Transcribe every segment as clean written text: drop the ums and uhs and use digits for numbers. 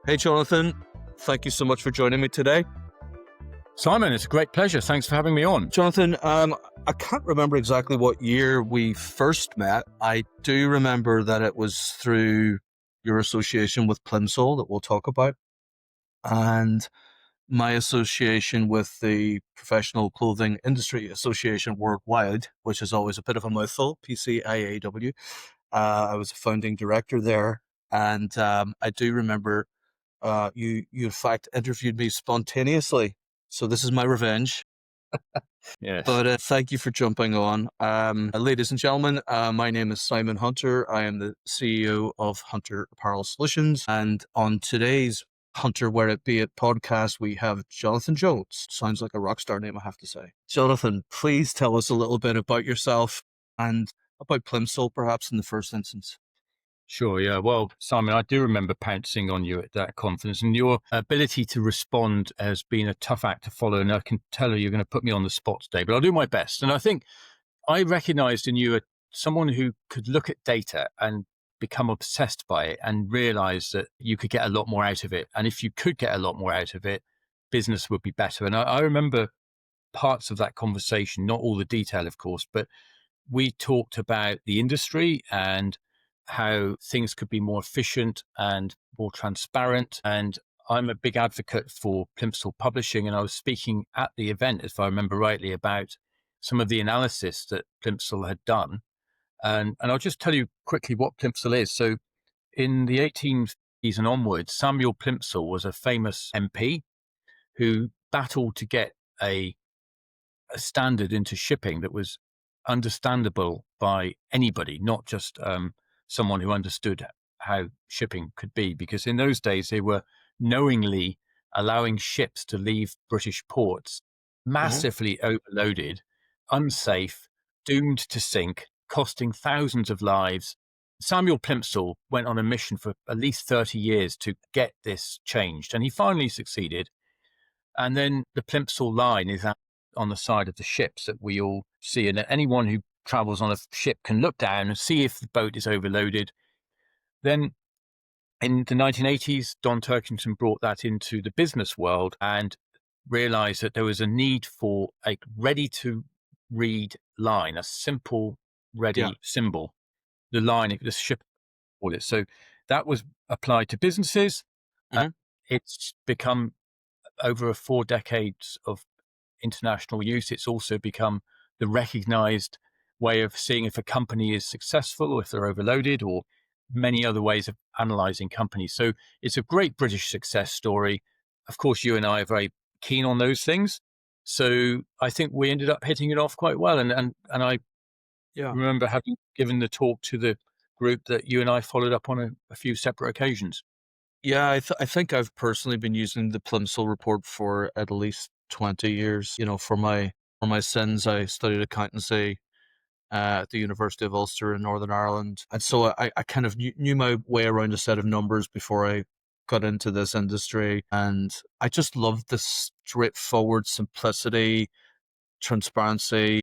Hey, Jonathan. Thank you so much for joining me today. Simon, it's a great pleasure. Thanks for having me on. Jonathan, I can't remember exactly what year we first met. I do remember that it was through your association with Plimsoll that we'll talk about, and my association with the Professional Clothing Industry Association Worldwide, which is always a bit of a mouthful, PCIAW. I was a founding director there, and I do remember you in fact interviewed me spontaneously. So this is my revenge. Yes. But thank you for jumping on. Ladies and gentlemen, my name is Simon Hunter. I am the CEO of Hunter Apparel Solutions. And on today's Hunter Where It Be It podcast, we have Jonathon Jones. Sounds like a rock star name, I have to say. Jonathan, please tell us a little bit about yourself and about Plimsoll, perhaps in the first instance. Sure, yeah. Well, Simon, I do remember pouncing on you at that conference, and your ability to respond has been a tough act to follow. And I can tell you, you're going to put me on the spot today, but I'll do my best. And I think I recognized in you someone who could look at data and become obsessed by it and realize that you could get a lot more out of it. And if you could get a lot more out of it, business would be better. And I remember parts of that conversation, not all the detail, of course, but we talked about the industry and how things could be more efficient and more transparent. And I'm a big advocate for Plimsoll Publishing. And I was speaking at the event, if I remember rightly, about some of the analysis that Plimsoll had done. And I'll just tell you quickly what Plimsoll is. So in the 1850s and onwards, Samuel Plimsoll was a famous MP who battled to get a standard into shipping that was understandable by anybody, not just someone who understood how shipping could be. Because in those days, they were knowingly allowing ships to leave British ports massively overloaded, unsafe, doomed to sink, costing thousands of lives. Samuel Plimsoll went on a mission for at least 30 years to get this changed, and he finally succeeded. And then the Plimsoll line is out on the side of the ships that we all see. And anyone who travels on a ship can look down and see if the boat is overloaded. Then in the 1980s, Don Turkington brought that into the business world and realized that there was a need for a ready-to-read line, a simple, ready symbol, the line, the ship, call it. So that was applied to businesses. It's become over 4 decades of international use. It's also become the recognized way of seeing if a company is successful or if they're overloaded, or many other ways of analyzing companies. So it's a great British success story. Of course, you and I are very keen on those things. So I think we ended up hitting it off quite well. And I remember having given the talk to the group that you and I followed up on a few separate occasions. Yeah, I think I've personally been using the Plimsoll report for at least 20 years. You know, for my sins, I studied accountancy at the University of Ulster in Northern Ireland, and so I kind of knew my way around a set of numbers before I got into this industry, and I just loved the straightforward simplicity, transparency,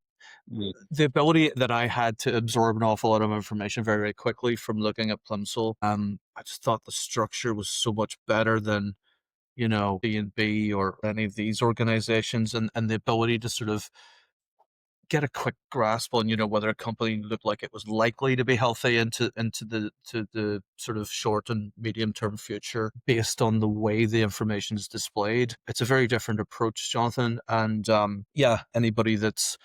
the ability that I had to absorb an awful lot of information very, very quickly from looking at Plimsoll. I just thought the structure was so much better than, you know, M.B.E or any of these organizations, and the ability to sort of get a quick grasp on, you know, whether a company looked like it was likely to be healthy into the sort of short and medium term future based on the way the information is displayed. It's a very different approach, Jonathan. And anybody that's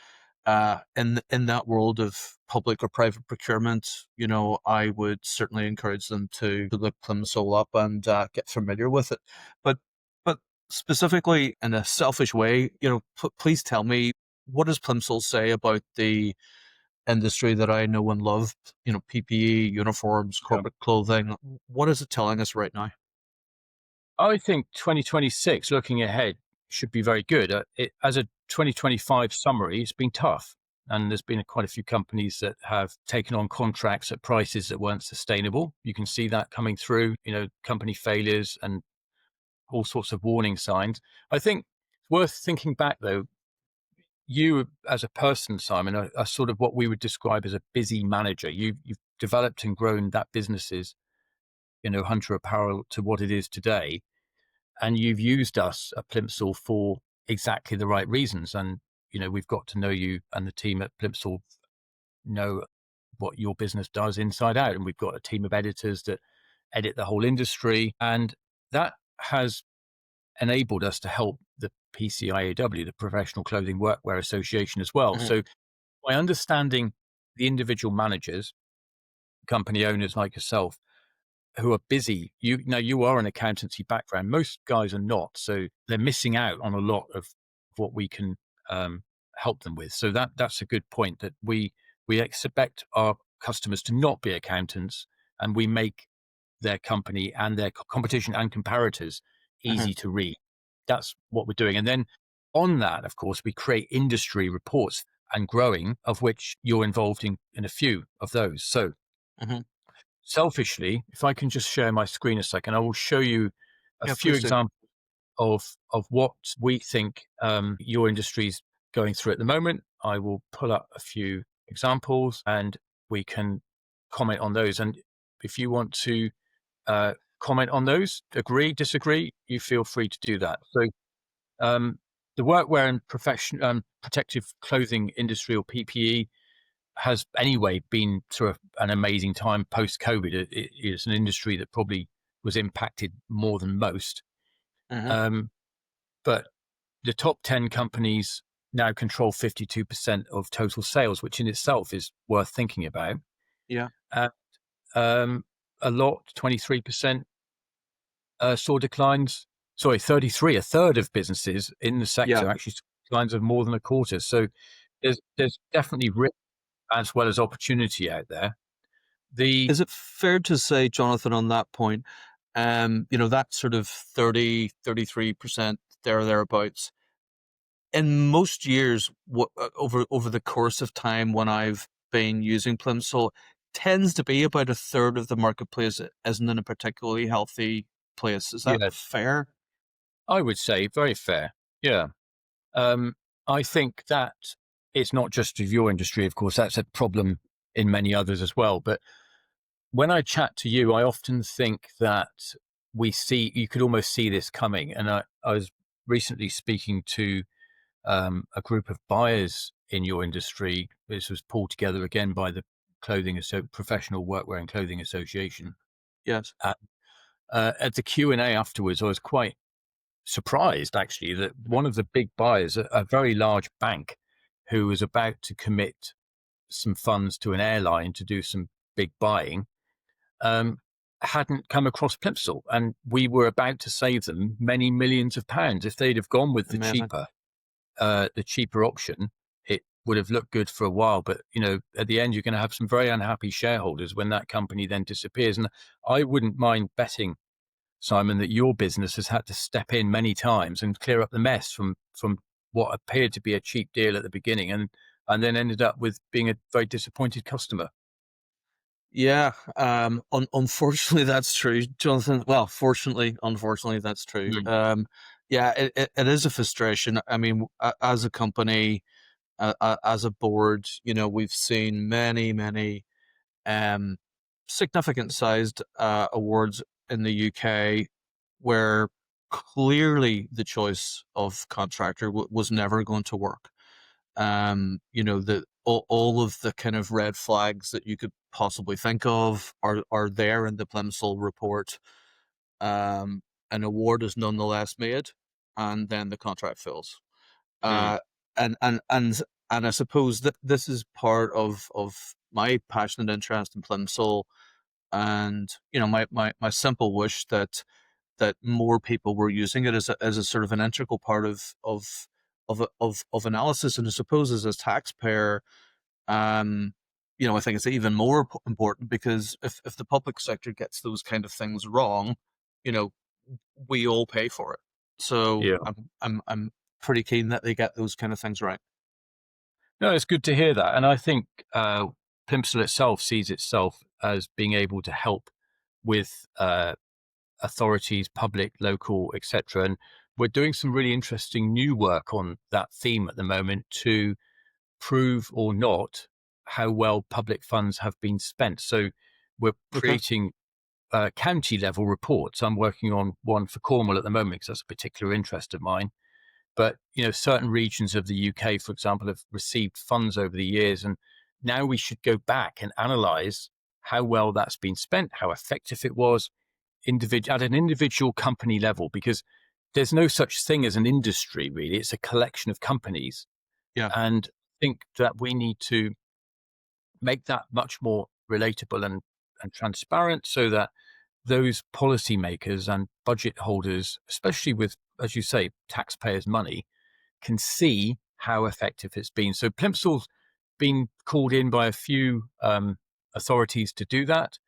in that world of public or private procurement, you know, I would certainly encourage them to look Plimsoll up and get familiar with it. But specifically in a selfish way, you know, please tell me, what does Plimsoll say about the industry that I know and love? You know, PPE, uniforms, corporate clothing. What is it telling us right now? I think 2026, looking ahead, should be very good. As a 2025 summary, it's been tough. And there's been quite a few companies that have taken on contracts at prices that weren't sustainable. You can see that coming through, you know, company failures and all sorts of warning signs. I think it's worth thinking back, though. You, as a person, Simon, are sort of what we would describe as a busy manager. You've developed and grown that businesses Hunter Apparel to what it is today. And you've used us at Plimsoll for exactly the right reasons. And, we've got to know you, and the team at Plimsoll know what your business does inside out. And we've got a team of editors that edit the whole industry. And that has enabled us to help the PCIAW, the Professional Clothing Workwear Association, as well. Mhm, So by understanding the individual managers, company owners like yourself, who are busy, you are an accountancy background. Most guys are not, so they're missing out on a lot of what we can um, help them with. So that's a good point, that we expect our customers to not be accountants, and we make their company and their competition and comparators mhm, easy to read. That's what we're doing. And then on that, of course, we create industry reports, and growing, of which you're involved in a few of those. So mhm. selfishly, if I can just share my screen a second, I will show you a Yeah, few please do. examples of what we think your industry's going through at the moment. I will pull up a few examples, and we can comment on those. And if you want to comment on those, agree, disagree, you feel free to do that. So um, the workwear and protective clothing industry, or PPE, has anyway been through an amazing time post COVID. It is an industry that probably was impacted more than most. Mhm. Um, but the top 10 companies now control 52% of total sales, which in itself is worth thinking about. Yeah, Uh, um, a lot, 23%, saw declines. Sorry, 33, a third of businesses in the yeah. sector actually saw declines of more than a quarter. So there's definitely risk as well as opportunity out there. The Is it fair to say, Jonathan, on that point, that sort of 33% there or thereabouts, in most years, over the course of time when I've been using Plimsoll, tends to be about a third of the marketplace isn't in a particularly healthy place. Is that Yeah, fair? I would say very fair. Yeah. Um, I think that it's not just of your industry, of course, that's a problem in many others as well. But when I chat to you, I often think that you could almost see this coming. And I was recently speaking to a group of buyers in your industry. This was pulled together again by the Professional Workwear and Clothing Association. Yes. At the Q&A afterwards, I was quite surprised actually that one of the big buyers, a very large bank, who was about to commit some funds to an airline to do some big buying, um, hadn't come across Plimsoll, and we were about to save them many millions of pounds. If they'd have gone with Amazing. the cheaper option, it would have looked good for a while. But at the end, you're going to have some very unhappy shareholders when that company then disappears. And I wouldn't mind betting, Simon, that your business has had to step in many times and clear up the mess from what appeared to be a cheap deal at the beginning, and then ended up with being a very disappointed customer. Yeah, unfortunately, that's true, Jonathan. Well, fortunately, unfortunately, that's true. Mm. Yeah, it is a frustration. I mean, as a company, as a board, we've seen many um, significant sized awards in the UK where clearly the choice of contractor was never going to work. All of the kind of red flags that you could possibly think of are there in the Plimsoll report. An award is nonetheless made, and then the contract fails. Mm. Uh, and and and and I suppose that this is part of my passionate interest in Plimsoll, and my simple wish that more people were using it as a sort of an integral part of analysis. And I suppose as a taxpayer, um, I think it's even more important because if the public sector gets those kind of things wrong, you know, we all pay for it. So Yeah. I'm pretty keen that they get those kind of things right. No, it's good to hear that. And I think Plimsoll itself sees itself as being able to help with authorities, public, local, etc. And we're doing some really interesting new work on that theme at the moment to prove or not how well public funds have been spent. So we're Okay. creating county level reports. I'm working on one for Cornwall at the moment because that's a particular interest of mine. But certain regions of the UK, for example, have received funds over the years, and now we should go back and analyse how well that's been spent, how effective it was, at an individual company level, because there's no such thing as an industry really. It's a collection of companies, Yeah. and I think that we need to make that much more relatable and transparent so that those policymakers and budget holders, especially with, as you say, taxpayers' money, can see how effective it's been. So Plimsoll's been called in by a few authorities to do that.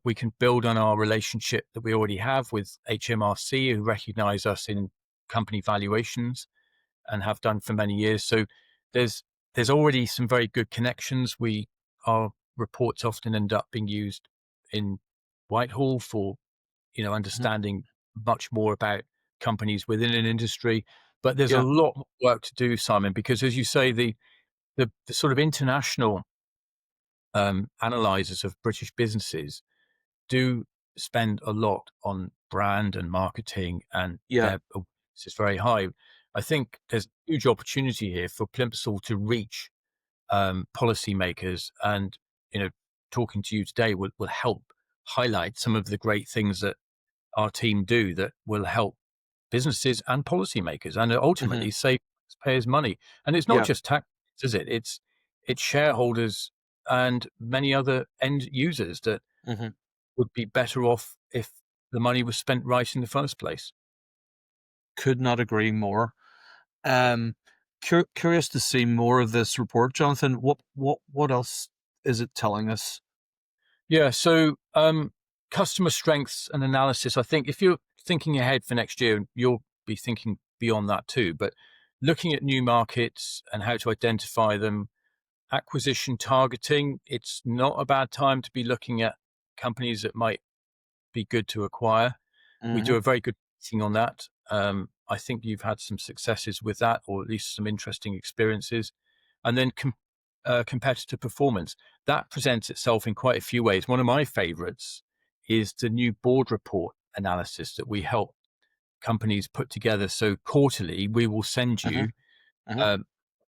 We can build on our relationship that we already have with HMRC, who recognise us in company valuations and have done for many years. So there's there's already some very good connections. Our reports often end up being used in Whitehall for Mhm. understanding much more about companies within an industry. But there's a Yeah. lot more work to do, Simon, because as you say, the sort of international analyzers of British businesses do spend a lot on brand and marketing, and Yeah. their awareness is very high. I think there's a huge opportunity here for Plimsoll to reach policymakers, and you know, talking to you today will help highlight some of the great things that our team do that will help businesses and policymakers, and Hmm. ultimately save taxpayers money. And it's not Yeah. just tax, is it? It's shareholders and many other end users that Hmm. would be better off if the money was spent right in the first place. Could not agree more. Um, curious to see more of this report, Jonathan. What else is it telling us? Yeah. So, customer strengths and analysis. I think if you're thinking ahead for next year, you'll be thinking beyond that too. But looking at new markets and how to identify them, acquisition targeting, it's not a bad time to be looking at companies that might be good to acquire. We do Hmm. a very good thing on that. I think you've had some successes with that, or at least some interesting experiences. And then competitor performance. That presents itself in quite a few ways. One of my favorites is the new board report analysis that we help companies put together. So quarterly, we will send Hmm. you Hmm. a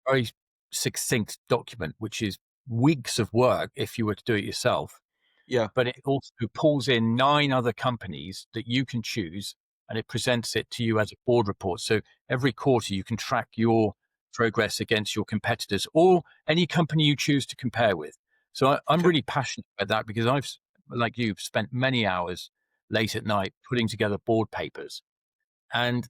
very succinct document, which is weeks of work if you were to do it yourself, Yeah. but it also pulls in 9 other companies that you can choose, and it presents it to you as a board report. So every quarter you can track your progress against your competitors or any company you choose to compare with. So I'm Okay. really passionate about that because like you've spent many hours late at night putting together board papers, and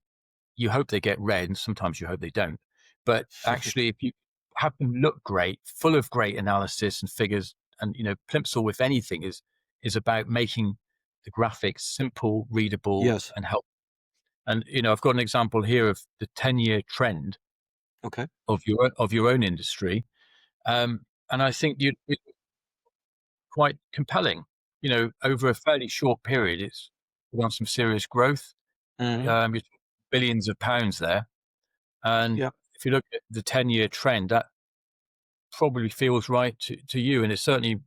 you hope they get read, and sometimes you hope they don't. But actually, if you have them look great, full of great analysis and figures, and Plimsoll, if anything, is about making the graphics simple, readable, Yes. and help. And I've got an example here of the 10-year trend Okay. of your own industry, and I think it's quite compelling. Over a fairly short period, it's on some serious growth. Hmm. You're talking billions of pounds there. And Yeah. if you look at the 10-year trend, that probably feels right to you. And it's certainly,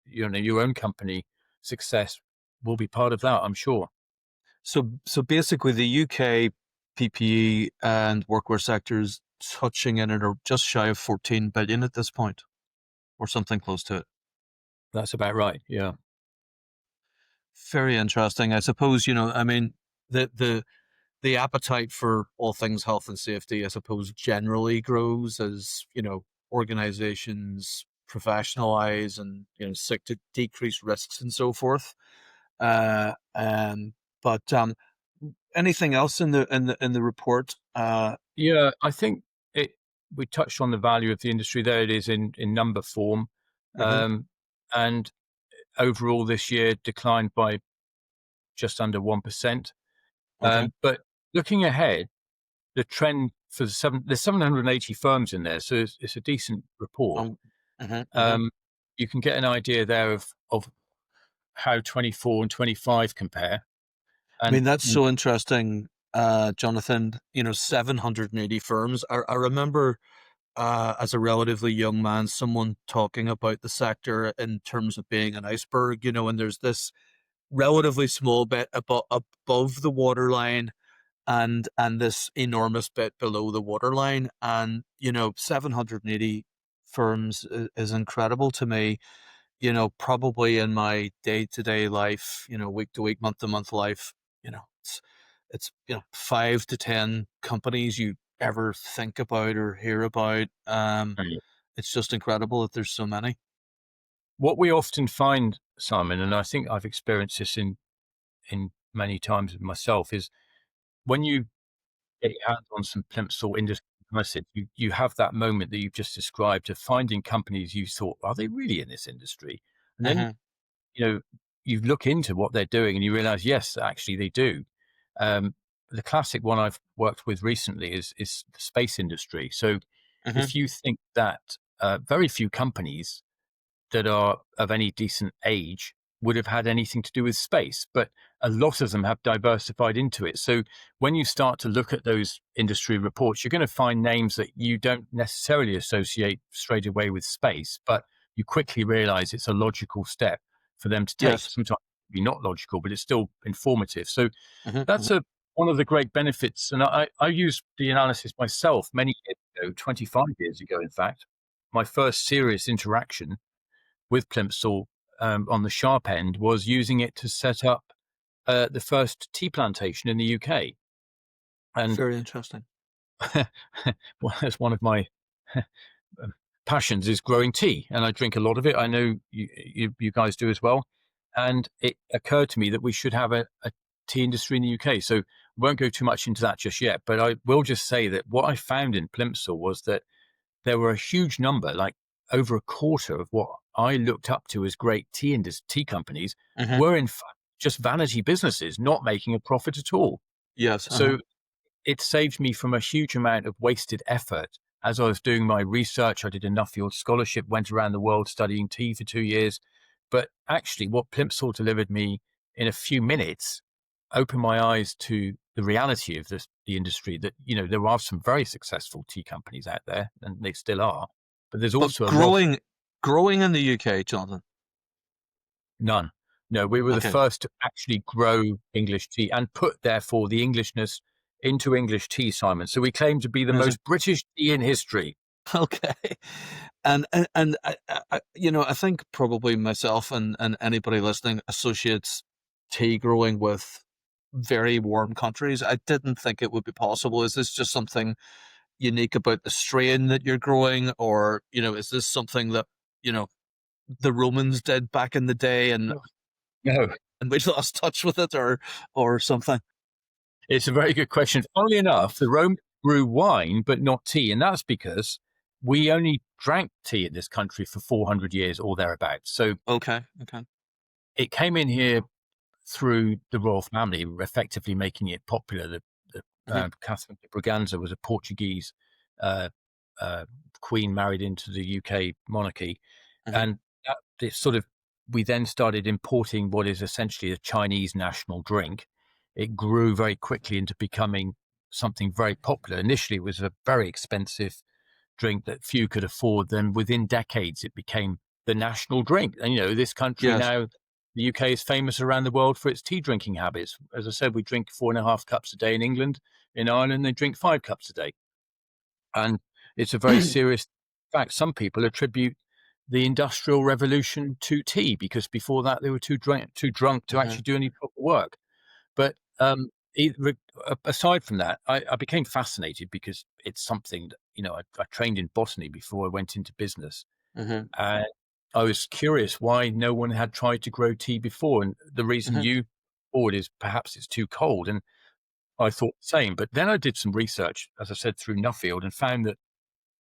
your own company success will be part of that, I'm sure. So basically, the UK PPE and workwear sectors touching in it are just shy of 14 billion at this point, or something close to it. That's about right. Yeah. Very interesting. I suppose, I mean, the appetite for all things health and safety, I suppose, generally grows as, organizations professionalize and, seek to decrease risks and so forth. Uh, um, but anything else in the report? Yeah. I think we touched on the value of the industry. There it is in number form. Mhm. Um, and overall this year declined by just under 1%. Okay. But looking ahead, the trend for there's 780 firms in there, so it's a decent report. Um, mhm, mhm. Um, you can get an idea there of how 24 and 25 compare. I And mean, that's so interesting, Jonathan. 780 firms. I remember, as a relatively young man, someone talking about the sector in terms of being an iceberg. And there's this relatively small bit above the waterline and this enormous bit below the waterline. And 780 firms is incredible to me. Probably in my day-to-day life, week to week, month to month life, it's 5 to 10 companies you ever think about or hear about. Mm. It's just incredible that there's so many. What we often find, Simon, and I think I've experienced this in many times with myself, is when you get your hands on some Plimsoll industry message, you have that moment that you've just described of finding companies you thought, are they really in this industry? And then, Hmm. you know, you look into what they're doing and you realize, yes, actually they do. Um, the classic one I've worked with recently is the space industry. So Hmm. if you think that very few companies that are of any decent age would have had anything to do with space, but a lot of them have diversified into it. So when you start to look at those industry reports, you're going to find names that you don't necessarily associate straight away with space, but you quickly realize it's a logical step for them to take. Yes. Sometimes it can be not logical, but it's still informative. So Hmm. that's Hmm. one of the great benefits. And I used the analysis myself many years ago, 25 years ago, in fact. My first serious interaction with Plimsoll on the sharp end was using it to set up the first tea plantation in the UK. And Very interesting. well, that's one of my passions is growing tea, and I drink a lot of it. I know you guys do as well. And it occurred to me that we should have a tea industry in the UK. So I won't go too much into that just yet, but I will just say that what I found in Plimsoll was that there were a huge number, like over a quarter of what I looked up to as great tea companies Hmm. were in fact just vanity businesses, not making a profit at all. Yes. Uh-huh. So it saved me from a huge amount of wasted effort. As I was doing my research, I did a Nuffield scholarship, went around the world studying tea for 2 years. But actually, what Plimsoll delivered me in a few minutes opened my eyes to the reality of the industry. That there are some very successful tea companies out there, and they still are. But there's But also a lot. growing in the UK, Jonathan. None. No, we were the Okay. first to actually grow English tea and put, therefore, the Englishness into English tea, Simon. So we claim to be the Amazing. most British tea in history. Okay. And I think probably myself and anybody listening associates tea growing with very warm countries. I didn't think it would be possible. Is this just something unique about the strain that you're growing, or is this something that you know the Romans did back in the day, and No, no, and we lost touch with it, or something? it's a very good question. Funnily enough, the Romans grew wine, but not tea. And that's because we only drank tea in this country for 400 years or thereabouts. So Okay. Okay. it came in here through the royal family, effectively making it popular. The Hmm. Catherine de Braganza was a Portuguese uh, uh, queen married into the UK monarchy, Hmm. and it sort of we then started importing what is essentially a Chinese national drink. It grew very quickly into becoming something very popular. Initially, it was a very expensive drink that few could afford. Then within decades, it became the national drink. And, this country Yes. now, the UK is famous around the world for its tea drinking habits. As I said, we drink 4.5 cups a day in England. In Ireland, they drink 5 cups a day. And it's a very serious fact. Some people attribute the Industrial Revolution to tea because before that they were too drunk to Hmm. actually do any proper work. But aside from that, I became fascinated because it's something that, I trained in botany before I went into business. Hmm. And I was curious why no one had tried to grow tea before. And the reason Hmm. you forward is perhaps it's too cold. And I thought the same. But then I did some research, as I said, through Nuffield and found that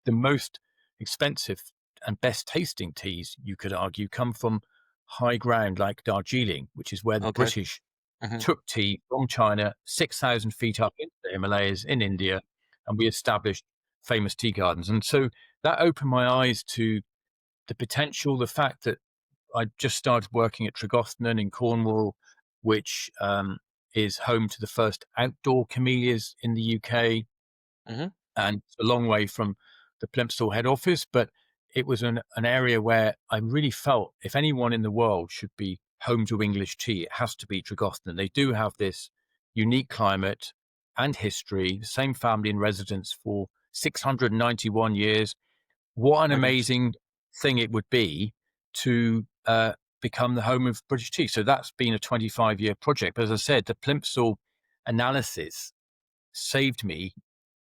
the most expensive and best tasting teas, you could argue, come from high ground like Darjeeling, which is where the Okay. British Hmm. took tea from China 6,000 feet up into the Himalayas in India, and we established famous tea gardens. And so that opened my eyes to the potential, the fact that I just started working at Tregothnan in Cornwall, which is home to the first outdoor camellias in the UK, Hmm. and it's a long way from the Plimsoll head office, but it was an area where I really felt if anyone in the world should be home to English tea, it has to be Tregothnan. They do have this unique climate and history, the same family in residence for 691 years. What an My goodness. amazing thing it would be to become the home of British tea. So that's been a 25-year project. But as I said, the Plimsoll analysis saved me.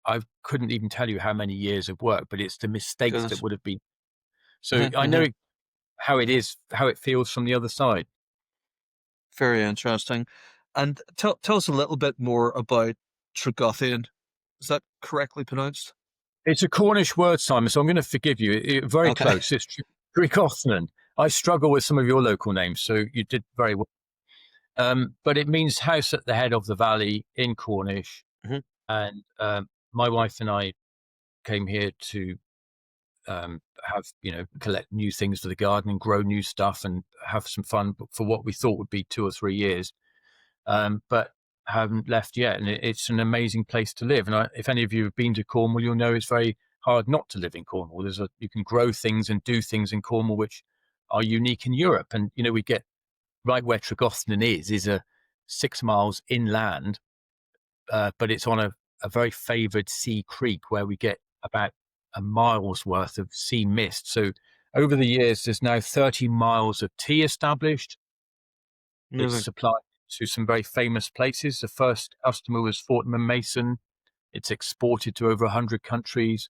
I couldn't even tell you how many years of work, but it's the mistakes that Goodness. would have been. So Hmm. I Hmm. know how it is, how it feels from the other side. Very interesting. And tell us a little bit more about Tregothian. Is that correctly pronounced? It's a Cornish word, Simon, so I'm going to forgive you. Very Okay. close. It's Tregothnan. I struggle with some of your local names, so you did very well. But it means house at the head of the valley in Cornish. Hmm. And my wife and I came here to have, collect new things for the garden and grow new stuff and have some fun for what we thought would be 2 or 3 years. But haven't left yet. And it's an amazing place to live. And if any of you have been to Cornwall, you'll know it's very hard not to live in Cornwall. You can grow things and do things in Cornwall which are unique in Europe. And, we get right where Tregothnan is a 6 miles inland, but it's on a very favoured sea creek where we get about a mile's worth of sea mist. So over the years, there's now 30 miles of tea established. It's Amazing. supplied to some very famous places. The first customer was Fortnum and Mason. It's exported to over 100 countries,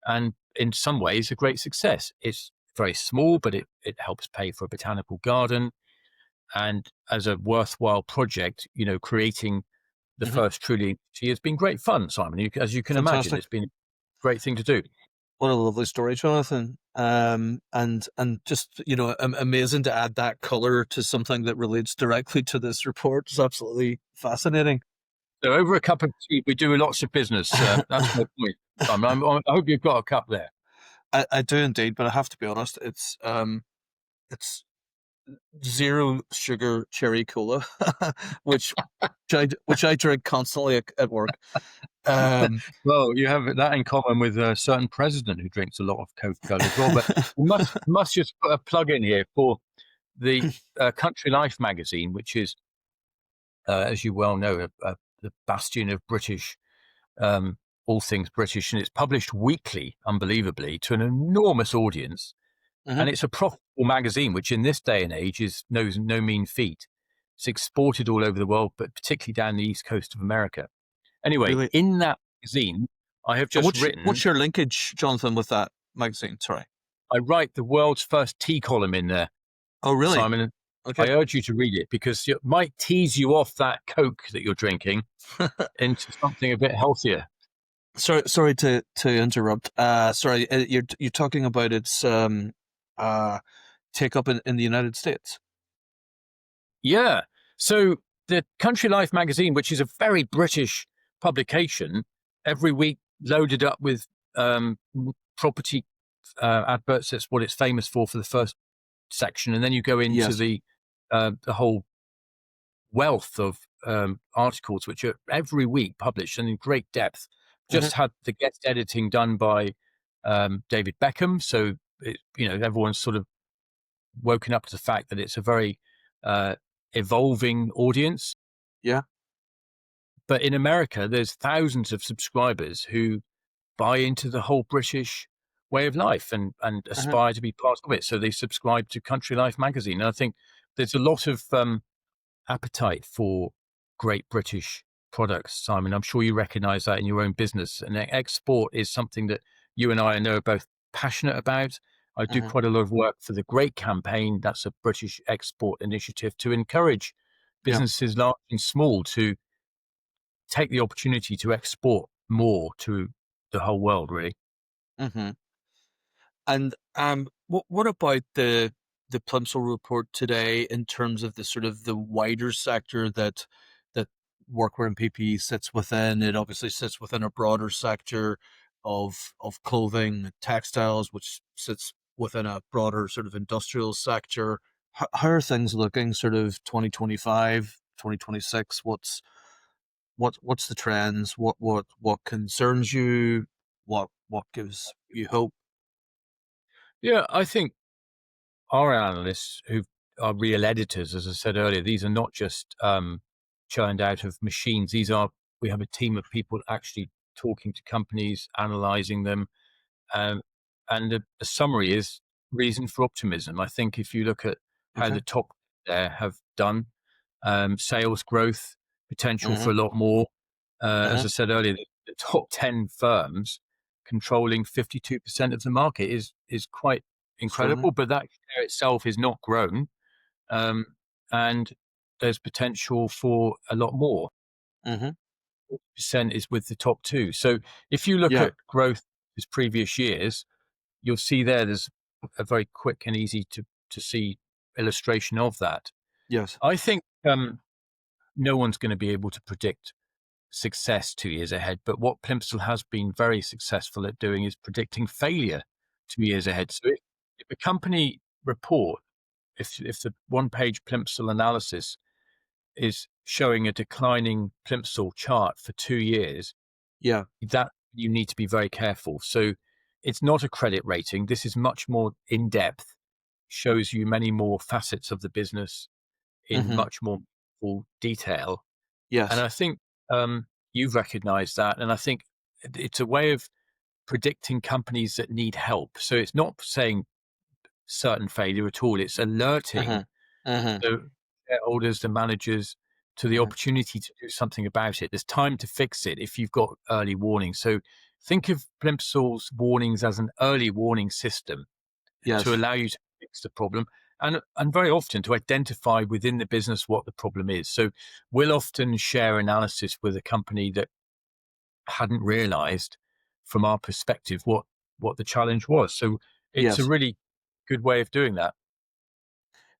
and in some ways, a great success. It's very small, but it helps pay for a botanical garden. And as a worthwhile project, creating the Hmm. first truly tea has been great fun, Simon. As you can imagine, Fantastic. it's been a great thing to do. What a lovely story, Jonathan. And just amazing to add that color to something that relates directly to this report. Is absolutely fascinating. So over a cup of tea, we do lots of business. That's my point, Simon. I hope you've got a cup there. I do indeed, but I have to be honest. It's zero sugar cherry cola, which which I drink constantly at work. Um, Well, you have that in common with a certain president who drinks a lot of Coca-Cola as well. But we must just put a plug in here for the Country Life magazine, which is, as you well know, the bastion of British, all things British, and it's published weekly, unbelievably, to an enormous audience. mhm, And it's a profitable magazine, which in this day and age is no mean feat. It's exported all over the world, but particularly down the east coast of America. Anyway, really. in that magazine, I have just What's written, your linkage, Jonathan, with that magazine? Sorry. I write the world's first tea column in there, Oh, really? Simon. Okay. I urge you to read it because it might tease you off that Coke that you're drinking into something a bit healthier. Sorry to interrupt. Sorry, you're talking about its uh take up in the United States. Yeah. So the Country Life magazine, which is a very British publication, every week loaded up with property adverts. That's what it's famous for the first section, and then you go into Yes. the whole wealth of articles which are every week published and in great depth. Hmm. Just had the guest editing done by David Beckham, so everyone's sort of woken up to the fact that it's a very evolving audience. Yeah. But in America, there's thousands of subscribers who buy into the whole British way of life and Hmm. aspire to be part of it. So they subscribe to Country Life magazine. And I think there's a lot of appetite for great British products, Simon. I'm sure you recognize that in your own business. And export is something that you and I know are both passionate about. I do Hmm. quite a lot of work for the Great Campaign. That's a British export initiative to encourage Yeah. businesses large and small to take the opportunity to export more to the whole world, really. Hmm. And what about the Plimsoll report today in terms of the sort of the wider sector that workwear and PPE sits within? It obviously sits within a broader sector of clothing and textiles, which sits within a broader sort of industrial sector. How are things looking sort of 2025, 2026? What's the trends? What concerns you? What gives you hope? Yeah, I think our analysts who've are real editors. As I said earlier, these are not just churned out of machines. We have a team of people actually talking to companies, analyzing them, um, and the summary is reason for optimism. I think if you look at how Okay. the top there have done, sales growth, potential for Mhm. a lot more. As Mhm. I said earlier, the top 10 firms controlling 52% of the market is quite Extraordinary. incredible, but that share itself is not grown. Um, and there's potential for a lot more. Mhm. Percent is with the top two. So if you look Yeah. at growth as previous years, you'll see there's a very quick and easy to see illustration of that. Yes. I think no one's going to be able to predict success 2 years ahead, but what Plimsoll has been very successful at doing is predicting failure 2 years ahead. So if a company report, if the one page Plimsoll analysis is showing a declining Plimsoll chart for 2 years, Yeah. that you need to be very careful. So it's not a credit rating. This is much more in depth, shows you many more facets of the business in Mhm. much more full detail. And Yes. I think you've recognized that. And I think it's a way of predicting companies that need help. So it's not saying certain failure at all. It's alerting Mhm. Mhm. the shareholders, the managers, to the Mhm. opportunity to do something about it. There's time to fix it if you've got early warning. So think of Plimsoll's warnings as an early warning system to Yes. allow you to fix the problem, and very often to identify within the business what the problem is. So we'll often share analysis with a company that hadn't realized from our perspective what the challenge was. So it's a Yes. really good way of doing that.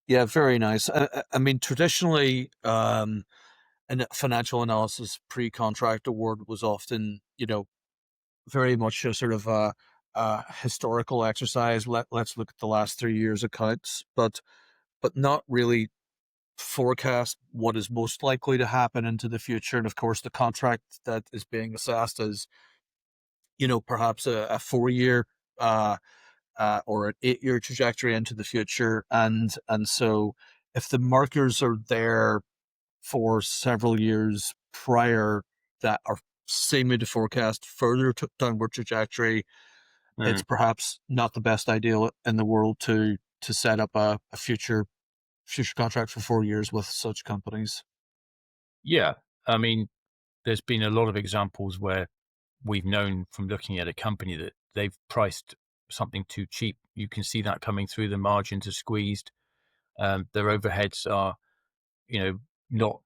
Yeah, very nice. I mean, traditionally, an financial analysis pre-contract award was often, very much a sort of a historical exercise. Let's look at the last 3 years accounts, but not really forecast what is most likely to happen into the future. And of course, the contract that is being assessed is, perhaps a 4 year or an 8 year trajectory into the future. And so if the markers are there for several years prior that are seeming to forecast further downward trajectory, it's Mm. perhaps not the best idea in the world to set up a future contract for 4 years with such companies. Yeah. I mean, there's been a lot of examples where we've known from looking at a company that they've priced something too cheap. You can see that coming through. The margins are squeezed. Their overheads are, you know, not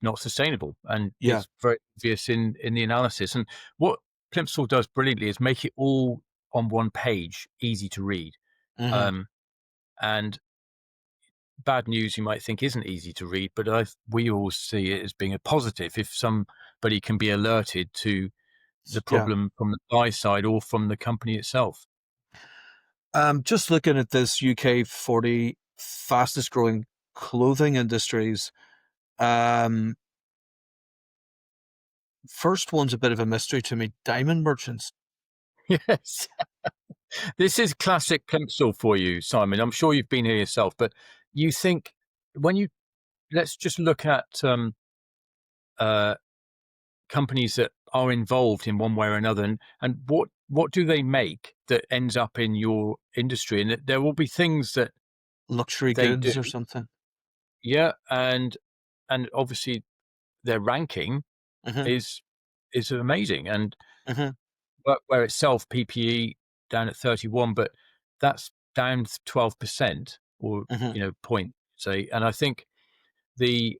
not sustainable, and Yeah. it's very obvious in the analysis. And what Plimsoll does brilliantly is make it all on one page, easy to read. Hmm. Um, and bad news you might think isn't easy to read, but we all see it as being a positive if somebody can be alerted to the Yeah. problem from the buy side or from the company itself. Just looking at this UK 40 fastest growing clothing industries. Um, First one's a bit of a mystery to me. Diamond merchants. Yes. This is classic Plimsoll for you, Simon. I'm sure you've been here yourself, but you think when you let's just look at uh, companies that are involved in one way or another, and what do they make that ends up in your industry? And there will be things that Luxury they do, goods or something. yeah, and obviously their ranking Hmm. is amazing. And Hmm. Workwear itself, PPE down at 31, but that's down 12% or, Hmm. point, say. And I think the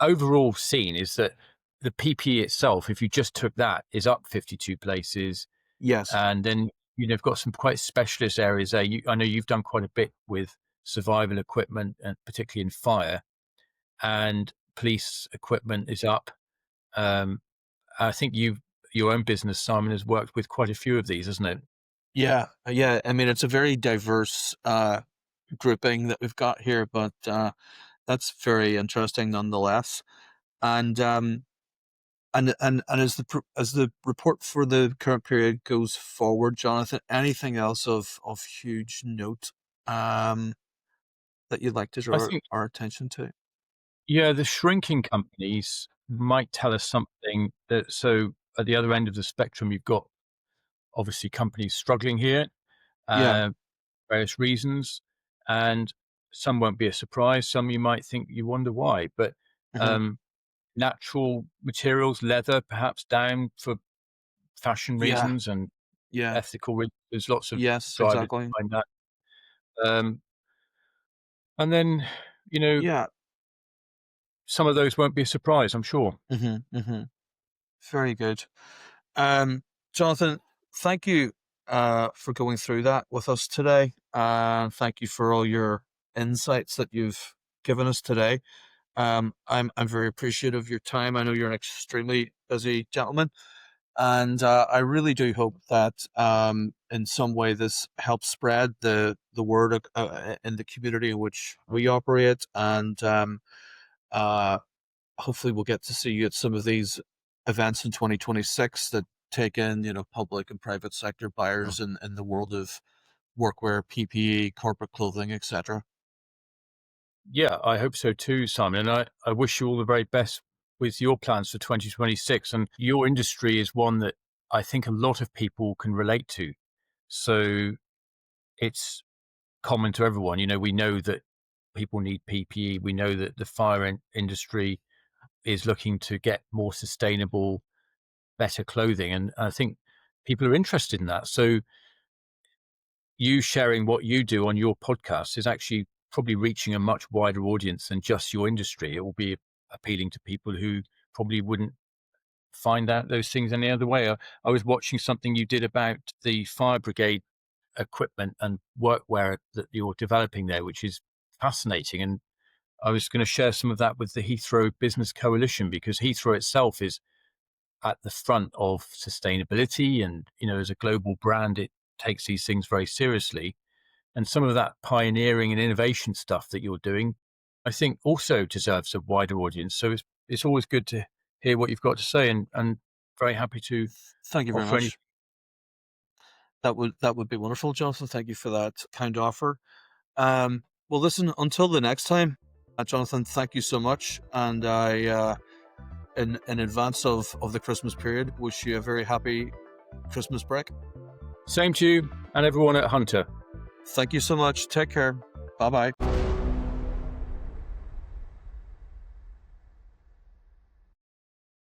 overall scene is that the PPE itself, if you just took that, is up 52 places. Yes. And then, you've got some quite specialist areas there. I know you've done quite a bit with survival equipment, and particularly in fire, and police equipment is up. Um, I think your own business, Simon, has worked with quite a few of these, hasn't it? Yeah. Yeah. I mean, it's a very diverse grouping that we've got here, but that's very interesting nonetheless. And as as the report for the current period goes forward, Jonathan, anything else of huge note? Um, that you'd like to I draw think, our attention to? yeah, the shrinking companies might tell us something that, so at the other end of the spectrum, you've got obviously companies struggling here, Yeah. uh, various reasons, and some won't be a surprise. Some you might think you wonder why, but Hmm. um, natural materials, leather, perhaps down for fashion Yeah. reasons and Yeah. ethical reasons. There's lots of Yes, drivers exactly. behind that. Um, and then, you know, Yeah. some of those won't be a surprise, I'm sure. Hmm. Hmm. Very good. Um, Jonathan, thank you for going through that with us today. And thank you for all your insights that you've given us today. I'm very appreciative of your time. I know you're an extremely busy gentleman, and I really do hope that in some way this helps spread the word in the community in which we operate, and uh, hopefully we'll get to see you at some of these events in 2026 that take in, public and private sector buyers in the world of workwear, PPE, corporate clothing, etc. Yeah, I hope so too, Simon. And I wish you all the very best with your plans for 2026. And your industry is one that I think a lot of people can relate to. So it's common to everyone. You know, we know that people need PPE. We know that the fire industry is looking to get more sustainable, better clothing. And I think people are interested in that. So you sharing what you do on your podcast is actually probably reaching a much wider audience than just your industry. It will be appealing to people who probably wouldn't find out those things any other way. I was watching something you did about the fire brigade equipment and workwear that you're developing there, which is fascinating. And I was going to share some of that with the Heathrow Business Coalition, because Heathrow itself is at the front of sustainability. And, you know, as a global brand, it takes these things very seriously. And some of that pioneering and innovation stuff that you're doing, I think also deserves a wider audience. So it's always good to hear what you've got to say, and very happy to Thank you very offer any. much. That would be wonderful, Jonathan. Thank you for that kind offer. Well, listen, until the next time, Jonathan, thank you so much. And I, in advance of the Christmas period, wish you a very happy Christmas break. Same to you and everyone at Hunter. Thank you so much. Take care. Bye bye.